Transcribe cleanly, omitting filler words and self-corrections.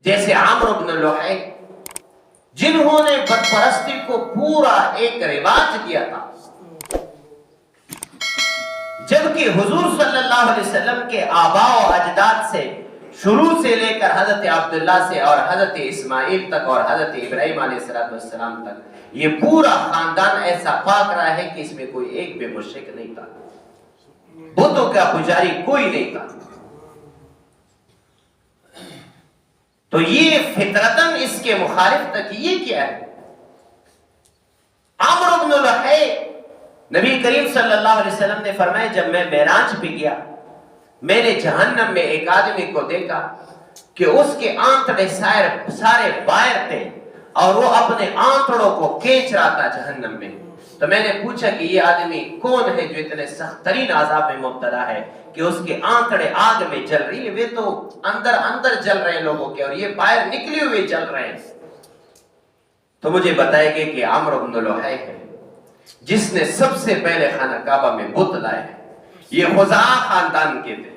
جیسے عمرو بن لوحی جنہوں نے بت پرستی کو پورا ایک رواج کیا تھا، جبکہ حضور صلی اللہ علیہ وسلم کے آباء و اجداد سے شروع سے لے کر حضرت عبداللہ سے اور حضرت اسماعیل تک اور حضرت ابراہیم علیہ السلام تک یہ پورا خاندان ایسا پاک رہا ہے کہ اس میں کوئی ایک بھی مشرک نہیں تھا، بتوں کا پجاری کوئی نہیں تھا۔ تو یہ فطرتاً اس کے مخالف تک یہ کیا ہے؟ عمرو بن لوحی، نبی کریم صلی اللہ علیہ وسلم نے فرمایا جب میں معراج پہ گیا میں نے جہنم میں ایک آدمی کو دیکھا کہ اس کے آنتڑے سارے باہر تھے اور وہ اپنے آنتڑوں کو کھینچ رہا تھا جہنم میں۔ تو میں نے پوچھا کہ یہ آدمی کون ہے جو اتنے سخت ترین عذاب میں مبتلا ہے کہ اس کے آنتڑے آگ میں جل رہی ہے، وہ تو اندر جل رہے ہیں لوگوں کے اور یہ باہر نکلے ہوئے جل رہے ہیں۔ تو مجھے بتائے گئے کہ عمرو بن لوحی ہے جس نے سب سے پہلے خانہ کعبہ میں بت لائے ہیں۔ یہ خزاعہ خاندان کے تھے،